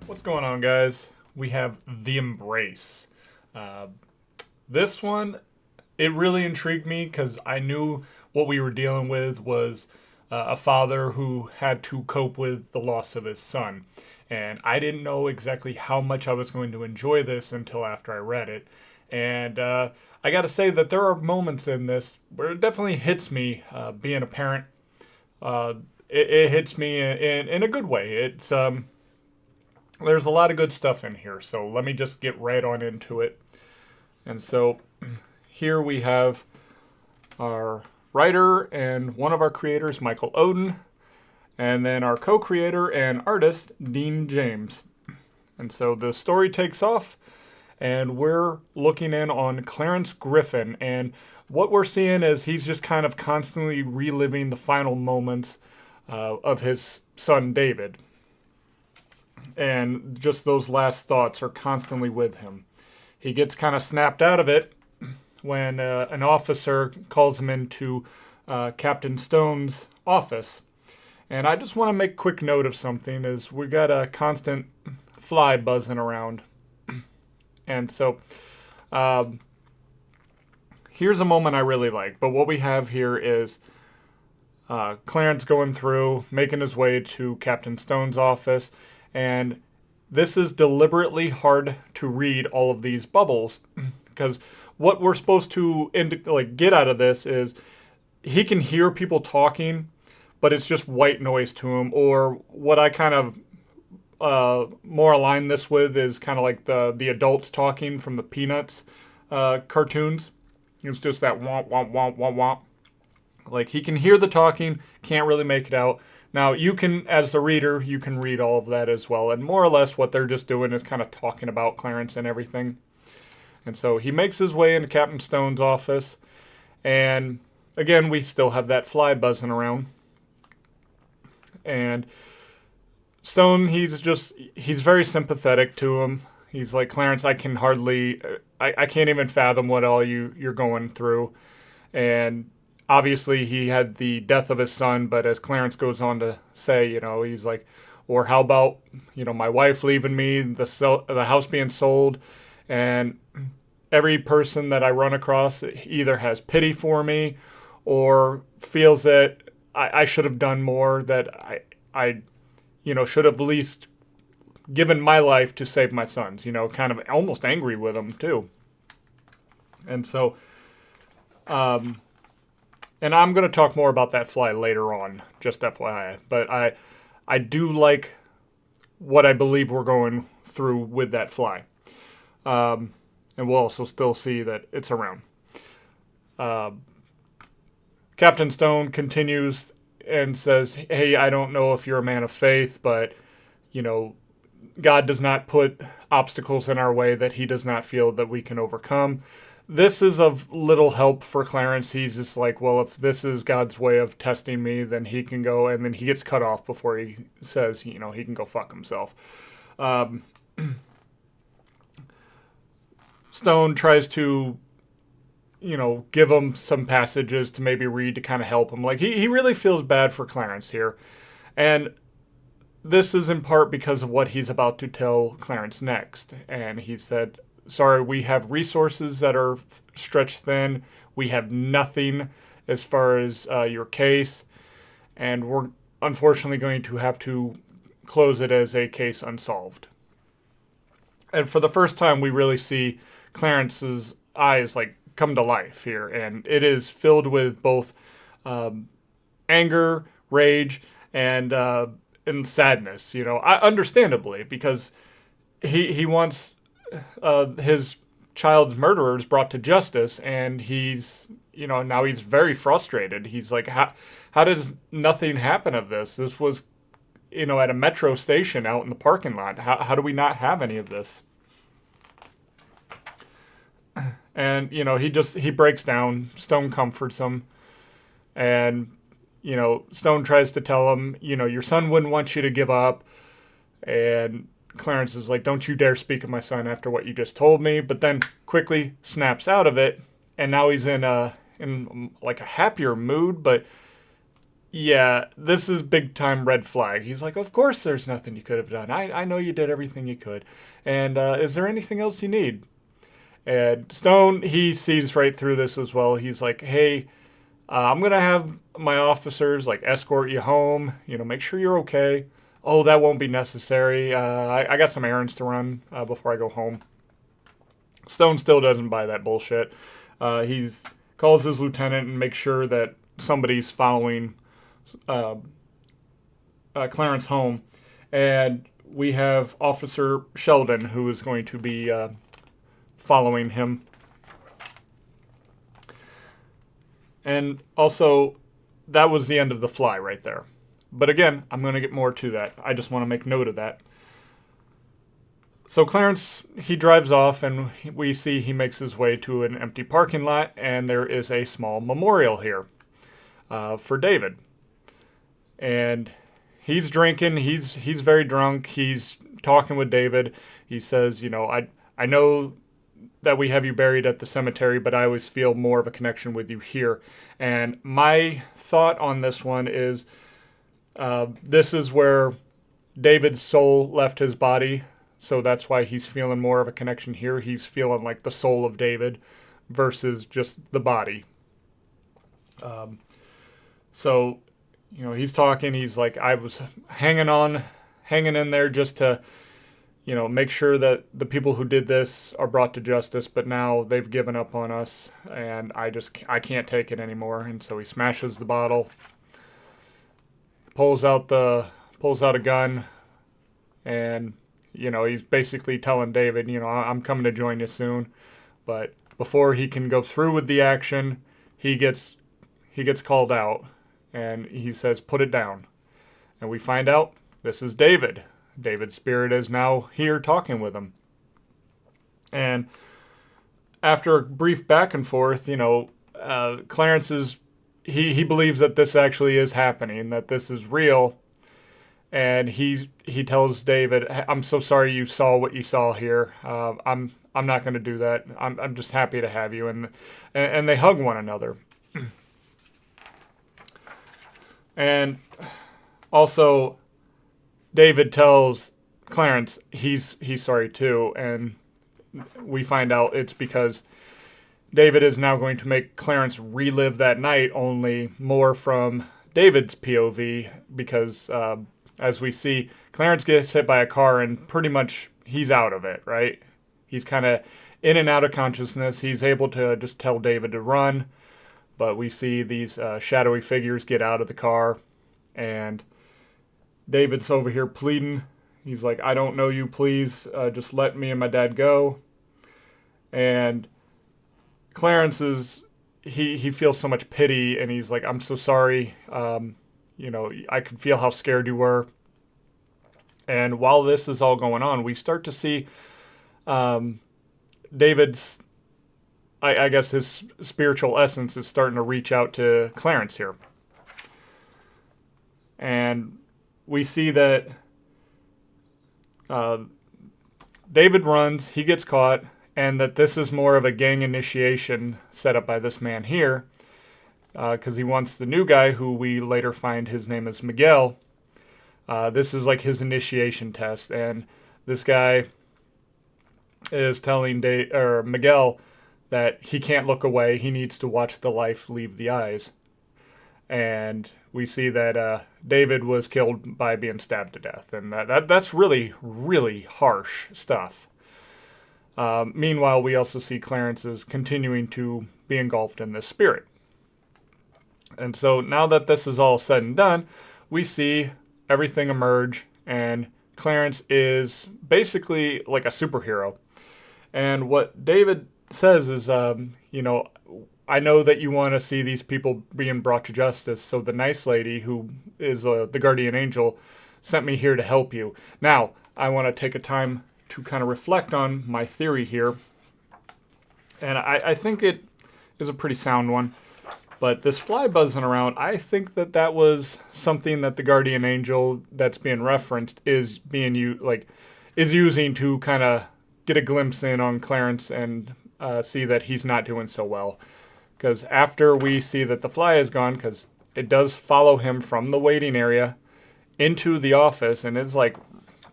What's going on, guys? We have The Embrace. Uh, this one, it really intrigued me because I knew what we were dealing with was a father who had to cope with the loss of his son. And I didn't know exactly how much I was going to enjoy this until after I read it. And I got to say that there are moments in this where it definitely hits me being a parent. Uh, it hits me in a good way. There's a lot of good stuff in here, so let me just get right on into it. And so here we have our writer and one of our creators, Michael Oden, and then our co creator and artist, Dean James. And so the story takes off, and we're looking in on Clarence Griffin. And what we're seeing is he's just kind of constantly reliving the final moments of his son, David. And just those last thoughts are constantly with him. He gets kind of snapped out of it when an officer calls him into Captain Stone's office. And I just want to make quick note of something is we got a constant fly buzzing around. And so here's a moment I really like. But what we have here is Clarence going through, making his way to Captain Stone's office. And this is deliberately hard to read all of these bubbles because what we're supposed to get out of this is he can hear people talking, but it's just white noise to him. Or what I kind of more align this with is kind of like the adults talking from the Peanuts cartoons. It's just that womp womp womp womp womp. Like he can hear the talking, can't really make it out. Now you can, as the reader, you can read all of that as well. And more or less what they're just doing is kind of talking about Clarence and everything. And so he makes his way into Captain Stone's office. And again, we still have that fly buzzing around. And Stone, he's very sympathetic to him. He's like, Clarence, I can't even fathom what all you're going through. And obviously he had the death of his son, but as Clarence goes on to say, he's like, or how about, my wife leaving me, the house being sold, and every person that I run across either has pity for me or feels that I should have done more, that I should have at least given my life to save my sons, kind of almost angry with them too. And so, and I'm going to talk more about that fly later on, just FYI. But I do like what I believe we're going through with that fly. And we'll also still see that it's around. Captain Stone continues and says, hey, I don't know if you're a man of faith, but, God does not put obstacles in our way that he does not feel that we can overcome. This is of little help for Clarence. He's just like, well, if this is God's way of testing me, then he can go. And then he gets cut off before he says, he can go fuck himself. Stone tries to, give him some passages to maybe read to kind of help him. Like, he really feels bad for Clarence here. And this is in part because of what he's about to tell Clarence next. And he said, sorry, we have resources that are stretched thin. We have nothing as far as your case. And we're unfortunately going to have to close it as a case unsolved. And for the first time, we really see Clarence's eyes come to life here. And it is filled with both anger, rage, and sadness, understandably, because he wants his child's murderers brought to justice, and he's, now he's very frustrated. He's like, how does nothing happen of this? This was, at a metro station out in the parking lot. How do we not have any of this? And, he breaks down. Stone comforts him. And, Stone tries to tell him, your son wouldn't want you to give up. And Clarence is like, don't you dare speak of my son after what you just told me. But then quickly snaps out of it. And now he's in a happier mood. But, yeah, this is big time red flag. He's like, of course there's nothing you could have done. I know you did everything you could. And is there anything else you need? And Stone, he sees right through this as well. He's like, hey, I'm going to have my officers like escort you home, make sure you're okay. Oh, that won't be necessary. I got some errands to run before I go home. Stone still doesn't buy that bullshit. He's calls his lieutenant and makes sure that somebody's following Clarence home. And we have Officer Sheldon, who is going to be following him. And also, that was the end of the fly right there. But again, I'm going to get more to that. I just want to make note of that. So Clarence, he drives off, and we see he makes his way to an empty parking lot, and there is a small memorial here for David. And he's drinking. He's very drunk. He's talking with David. He says, I know that we have you buried at the cemetery, but I always feel more of a connection with you here. And my thought on this one is this is where David's soul left his body, so that's why he's feeling more of a connection here. He's feeling like the soul of David versus just the body. So, he's talking. He's like, I was hanging in there just to make sure that the people who did this are brought to justice, but now they've given up on us, and I can't take it anymore. And so he smashes the bottle, pulls out a gun, and he's basically telling David, I'm coming to join you soon. But before he can go through with the action, he gets called out, and he says, "Put it down." And we find out this is David. David's spirit is now here talking with him. And after a brief back and forth, Clarence he believes that this actually is happening, that this is real. And he tells David, "I'm so sorry you saw what you saw here. I'm not going to do that. I'm just happy to have you." And they hug one another. And also, David tells Clarence he's sorry too, and we find out it's because David is now going to make Clarence relive that night, only more from David's POV, because as we see, Clarence gets hit by a car and pretty much he's out of it, right? He's kind of in and out of consciousness. He's able to just tell David to run, but we see these shadowy figures get out of the car, and David's over here pleading. He's like, "I don't know you, please. Just let me and my dad go." And Clarence he feels so much pity, and he's like, "I'm so sorry. I could feel how scared you were." And while this is all going on, we start to see David's, I guess his spiritual essence is starting to reach out to Clarence here. And we see that David runs, he gets caught, and that this is more of a gang initiation set up by this man here, because he wants the new guy, who we later find his name is Miguel. This is like his initiation test, and this guy is telling Miguel that he can't look away. He needs to watch the life leave the eyes. And we see that David was killed by being stabbed to death, and that's really, really harsh stuff. Meanwhile, we also see Clarence is continuing to be engulfed in this spirit. And so now that this is all said and done, we see everything emerge, and Clarence is basically like a superhero. And what David says is, I know that you want to see these people being brought to justice, so the nice lady, who is the guardian angel, sent me here to help you. Now, I want to take a time to kind of reflect on my theory here, and I think it is a pretty sound one. But this fly buzzing around, I think that was something that the guardian angel that's being referenced is using to kind of get a glimpse in on Clarence and see that he's not doing so well. Because after we see that the fly is gone, because it does follow him from the waiting area into the office, and it's like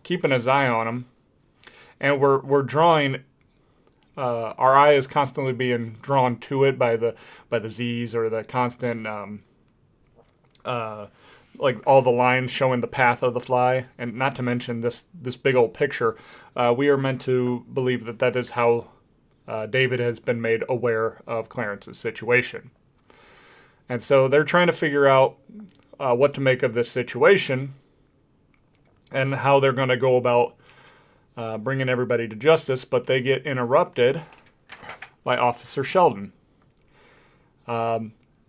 keeping his eye on him. And we're drawing. Our eye is constantly being drawn to it by the Z's or the constant like all the lines showing the path of the fly, and not to mention this big old picture. We are meant to believe that that is how David has been made aware of Clarence's situation. And so they're trying to figure out what to make of this situation and how they're going to go about bringing everybody to justice, but they get interrupted by Officer Sheldon.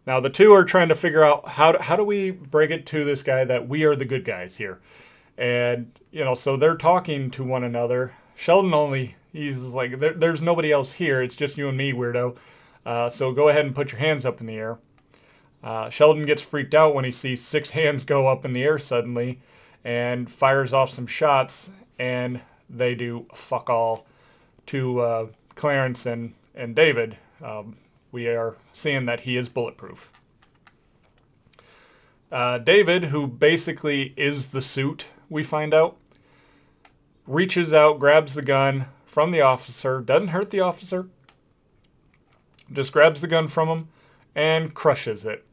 Now the two are trying to figure out how do we break it to this guy that we are the good guys here. And, so they're talking to one another. Sheldon he's like, there's nobody else here. It's just you and me, weirdo. So go ahead and put your hands up in the air. Sheldon gets freaked out when he sees 6 hands go up in the air suddenly and fires off some shots, and they do fuck all to Clarence and David. We are seeing that he is bulletproof. David, who basically is the suit, we find out, reaches out, grabs the gun from the officer, doesn't hurt the officer, just grabs the gun from him and crushes it.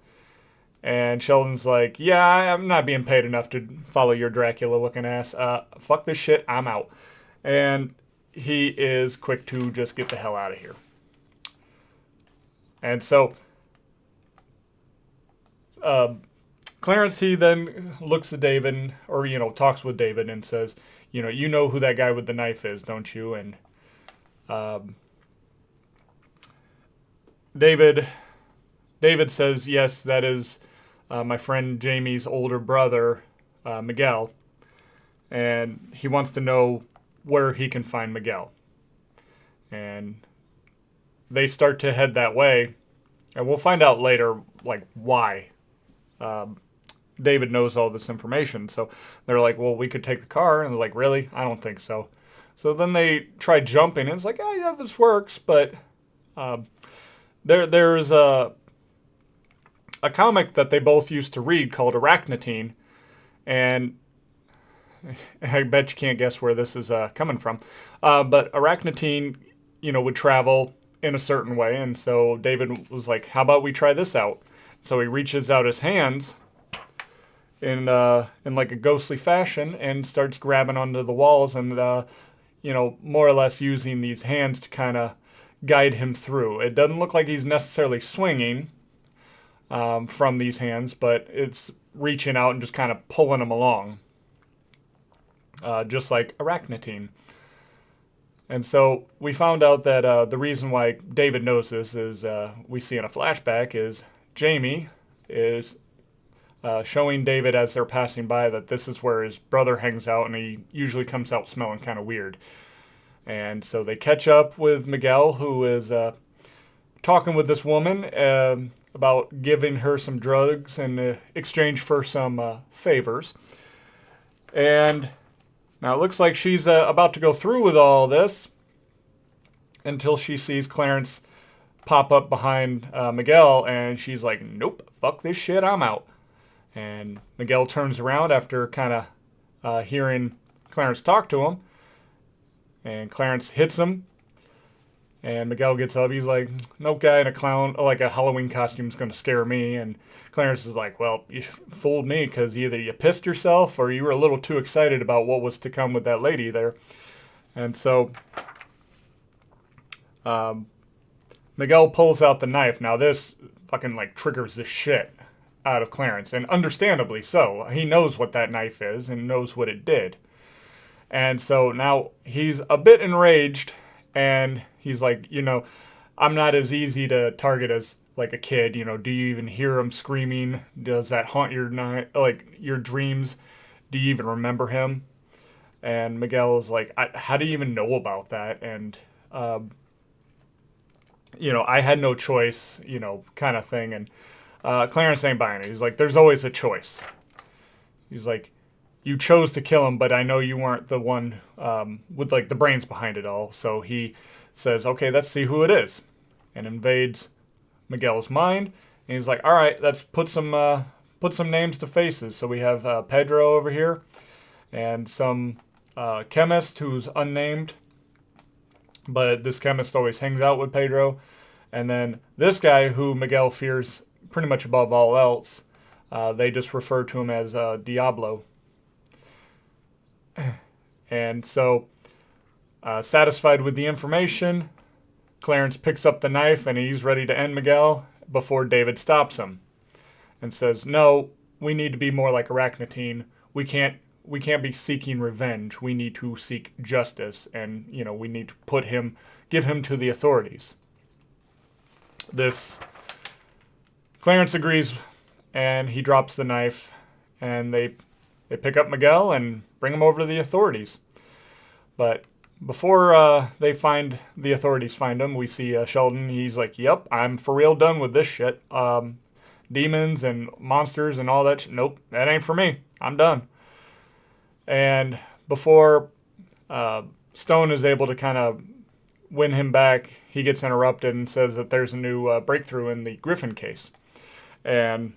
And Sheldon's like, yeah, I'm not being paid enough to follow your Dracula-looking ass. Fuck this shit, I'm out. And he is quick to just get the hell out of here. And so Clarence, he then looks at David, or, talks with David and says, you know who that guy with the knife is, don't you? And David says, yes, that is my friend Jamie's older brother, Miguel. And he wants to know where he can find Miguel. And they start to head that way, and we'll find out later, why David knows all this information. So they're like, well, we could take the car, and they're like, really? I don't think so. So then they try jumping, and it's like, oh, yeah, this works, but there's a comic that they both used to read called Arachnotine, and I bet you can't guess where this is coming from. But Arachnotine, would travel in a certain way, and so David was like, how about we try this out? So he reaches out his hands in like a ghostly fashion and starts grabbing onto the walls and, more or less using these hands to kind of guide him through. It doesn't look like he's necessarily swinging from these hands, but it's reaching out and just kind of pulling him along, just like Arachnotine. And so we found out that the reason why David knows this is we see in a flashback is Jamie is showing David as they're passing by that this is where his brother hangs out, and he usually comes out smelling kind of weird. And so they catch up with Miguel, who is talking with this woman about giving her some drugs in exchange for some favors. And now it looks like she's about to go through with all this until she sees Clarence pop up behind Miguel, and she's like, nope, fuck this shit, I'm out. And Miguel turns around after kind of hearing Clarence talk to him, and Clarence hits him, and Miguel gets up. He's like, no guy in a clown, like a Halloween costume is going to scare me. And Clarence is like, well, you fooled me because either you pissed yourself or you were a little too excited about what was to come with that lady there. And so Miguel pulls out the knife. Now this fucking triggers the shit out of Clarence, and understandably so. He knows what that knife is and knows what it did. And so now he's a bit enraged, and he's like, I'm not as easy to target as like a kid. Do you even hear him screaming? Does that haunt your night, your dreams? Do you even remember him? And Miguel is like, how do you even know about that? And I had no choice, kind of thing. And Clarence ain't buying it. He's like, there's always a choice. He's like, you chose to kill him, but I know you weren't the one with the brains behind it all. So he says, okay, let's see who it is, and invades Miguel's mind And he's like, all right, let's put some names to faces. So we have Pedro over here, and some chemist who's unnamed, but this chemist always hangs out with Pedro. And then this guy who Miguel fears pretty much above all else, they just refer to him as Diablo. And so, satisfied with the information, Clarence picks up the knife and he's ready to end Miguel before David stops him and says, no, we need to be more like Arachnotine. We can't be seeking revenge. We need to seek justice, and we need to give him to the authorities. This Clarence agrees, and he drops the knife, and they pick up Miguel and bring him over to the authorities. But before the authorities find him, we see Sheldon. He's like, yep, I'm for real done with this shit. Demons and monsters and all that shit. Nope, that ain't for me. I'm done. And before Stone is able to kind of win him back, he gets interrupted and says that there's a new breakthrough in the Griffin case. And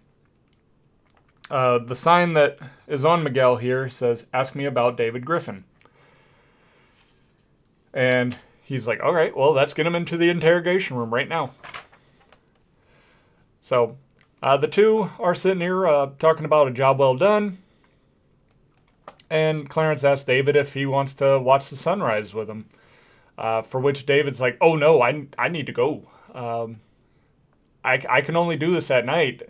the sign that is on Miguel here says, ask me about David Griffin. And he's like, all right, well, let's get him into the interrogation room right now. So the two are sitting here talking about a job well done. And Clarence asks David if he wants to watch the sunrise with him. For which David's like, oh no, I need to go. I can only do this at night.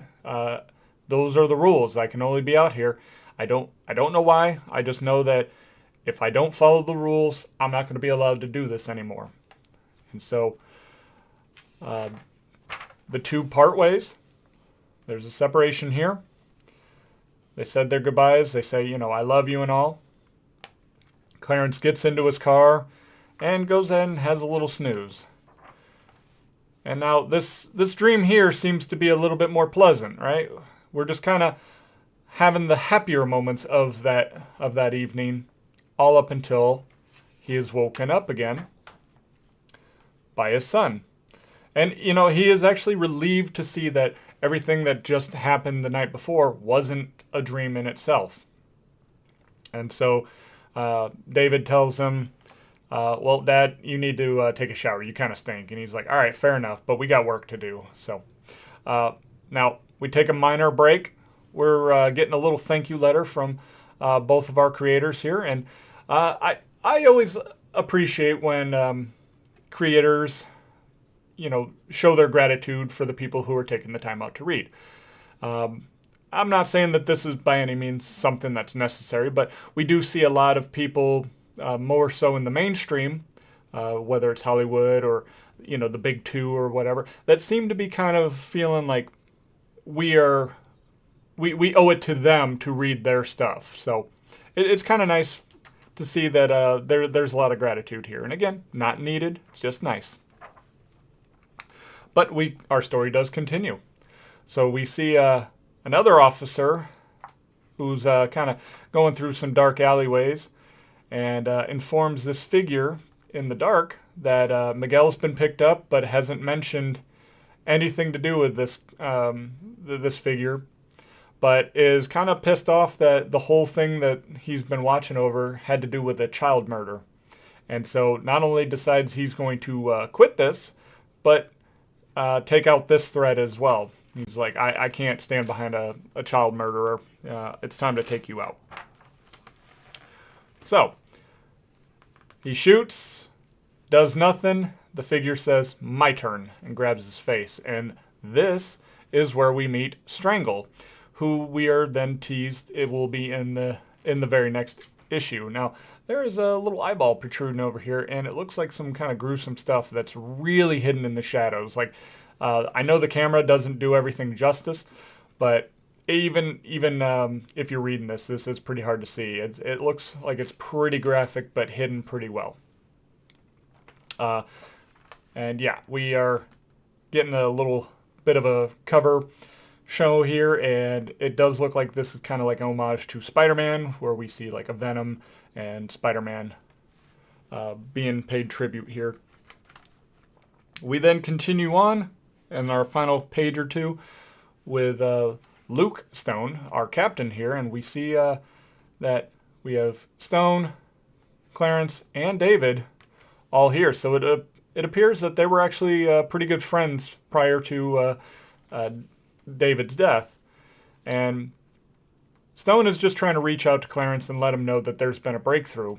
Those are the rules. I can only be out here. I don't know why. I just know that if I don't follow the rules, I'm not going to be allowed to do this anymore. And so the two part ways. There's a separation here. They said their goodbyes. They say, I love you and all. Clarence gets into his car and goes in and has a little snooze. And now this dream here seems to be a little bit more pleasant, right? We're just kind of having the happier moments of that evening, all up until he is woken up again by his son. And, he is actually relieved to see that everything that just happened the night before wasn't a dream in itself. And so David tells him, well, Dad, you need to take a shower. You kind of stink. And he's like, all right, fair enough, but we got work to do. So now we take a minor break. We're getting a little thank you letter from both of our creators here. And I always appreciate when creators, show their gratitude for the people who are taking the time out to read. I'm not saying that this is by any means something that's necessary, but we do see a lot of people, more so in the mainstream, whether it's Hollywood or, the big two or whatever, that seem to be kind of feeling like we owe it to them to read their stuff. So it's kind of nice to see that there's a lot of gratitude here. And again, not needed. It's just nice. But our story does continue. So we see another officer who's kind of going through some dark alleyways and informs this figure in the dark that Miguel's been picked up but hasn't mentioned anything to do with this figure, but is kind of pissed off that the whole thing that he's been watching over had to do with a child murder. And so not only decides he's going to quit this, but take out this threat as well. He's like, I can't stand behind a child murderer. It's time to take you out. So he shoots, does nothing. The figure says, my turn, and grabs his face. And this is where we meet Strangle, who we are then teased it will be in the very next issue. Now, there is a little eyeball protruding over here, and it looks like some kind of gruesome stuff that's really hidden in the shadows. Like, I know the camera doesn't do everything justice, but even if you're reading this is pretty hard to see. It looks like it's pretty graphic, but hidden pretty well. And yeah, we are getting a little bit of a cover show here, and it does look like this is kind of like an homage to Spider-Man, where we see like a Venom and Spider-Man being paid tribute here. We then continue on in our final page or two with Luke Stone, our captain here, and we see that we have Stone, Clarence, and David all here. So it appears that they were actually pretty good friends prior to David's death. And Stone is just trying to reach out to Clarence and let him know that there's been a breakthrough.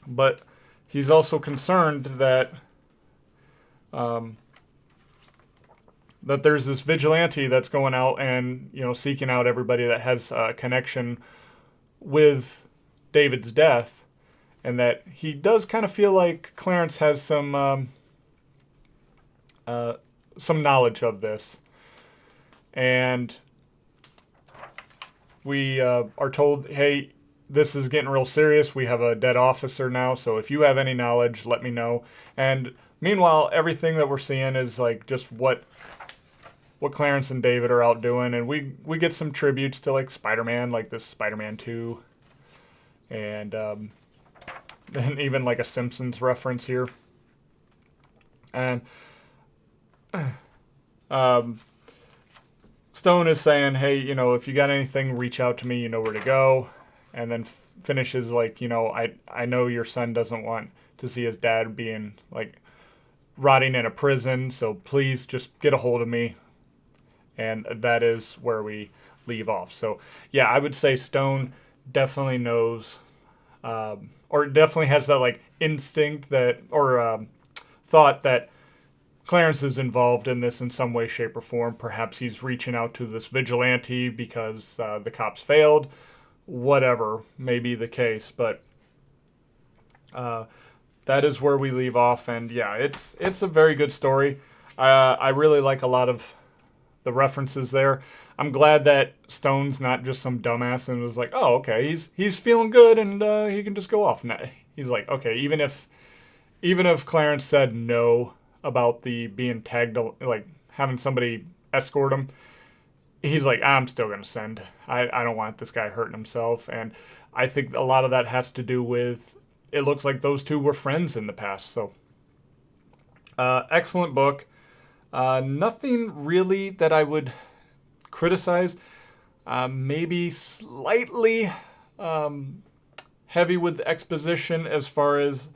But he's also concerned that that there's this vigilante that's going out and, seeking out everybody that has a connection with David's death, and that he does kind of feel like Clarence has some knowledge of this. And we are told, hey, this is getting real serious. We have a dead officer now, so if you have any knowledge, let me know. And meanwhile, everything that we're seeing is like just what Clarence and David are out doing, and we get some tributes to like Spider-Man, like this Spider-Man 2, and then even like a Simpsons reference here. And Stone is saying, hey, if you got anything, reach out to me, you know where to go. And then finishes like, I know your son doesn't want to see his dad being like rotting in a prison, so please just get a hold of me. And that is where we leave off. So yeah, I would say Stone definitely knows, or definitely has that like instinct that, or thought that Clarence is involved in this in some way, shape, or form. Perhaps he's reaching out to this vigilante because the cops failed. Whatever may be the case, but that is where we leave off. And yeah, it's a very good story. I really like a lot of the references there. I'm glad that Stone's not just some dumbass and was like, oh, okay, he's feeling good and he can just go off. And he's like, okay, even if Clarence said no about the being tagged, like having somebody escort him, he's like, I'm still going to send. I don't want this guy hurting himself. And I think a lot of that has to do with, it looks like those two were friends in the past. So excellent book. Nothing really that I would criticize. Maybe slightly heavy with exposition as far as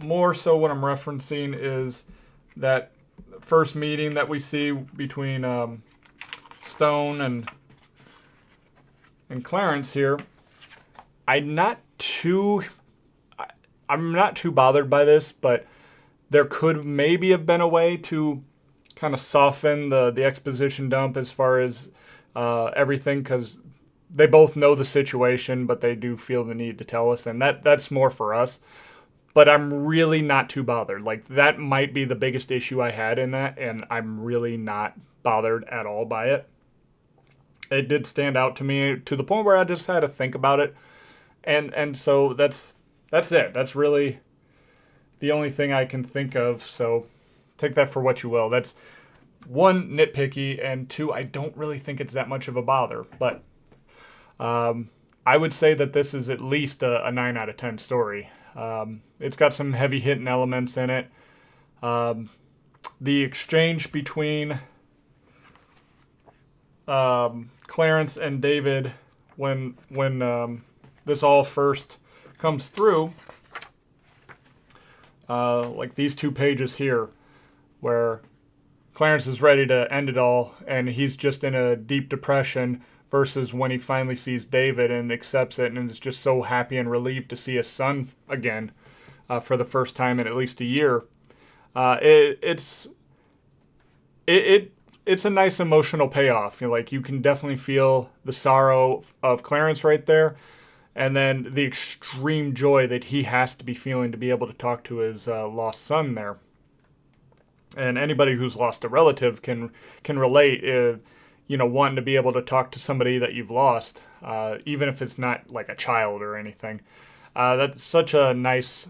more so what I'm referencing is that first meeting that we see between Stone and Clarence here. I'm not too bothered by this, but there could maybe have been a way to kind of soften the exposition dump as far as everything, because they both know the situation, but they do feel the need to tell us, and that's more for us. But I'm really not too bothered. Like, that might be the biggest issue I had in that, and I'm really not bothered at all by it. It did stand out to me to the point where I just had to think about it. And so that's it. That's really the only thing I can think of. So take that for what you will. That's one, nitpicky, and two, I don't really think it's that much of a bother. But I would say that this is at least a 9 out of 10 story. It's got some heavy hitting elements in it. The exchange between Clarence and David when this all first comes through, like these 2 pages here, where Clarence is ready to end it all and he's just in a deep depression, versus when he finally sees David and accepts it and is just so happy and relieved to see his son again for the first time in at least a year. It's a nice emotional payoff. Like, you can definitely feel the sorrow of Clarence right there, and then the extreme joy that he has to be feeling to be able to talk to his lost son there. And anybody who's lost a relative can relate. Wanting to be able to talk to somebody that you've lost, even if it's not like a child or anything. That's such a nice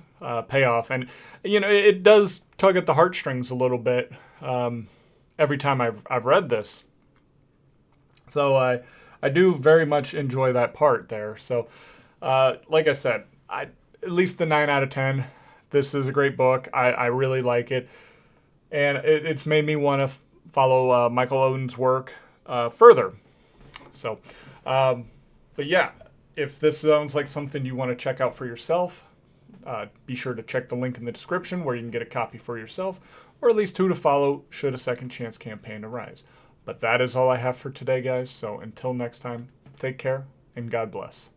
payoff. And, it does tug at the heartstrings a little bit every time I've read this. So I do very much enjoy that part there. So, like I said, at least the 9 out of 10. This is a great book. I really like it. And it's made me want to follow Michael Oden's work further. So, but yeah, if this sounds like something you want to check out for yourself, be sure to check the link in the description where you can get a copy for yourself, or at least 2 to follow should a second chance campaign arise. But that is all I have for today, guys. So until next time, take care and God bless.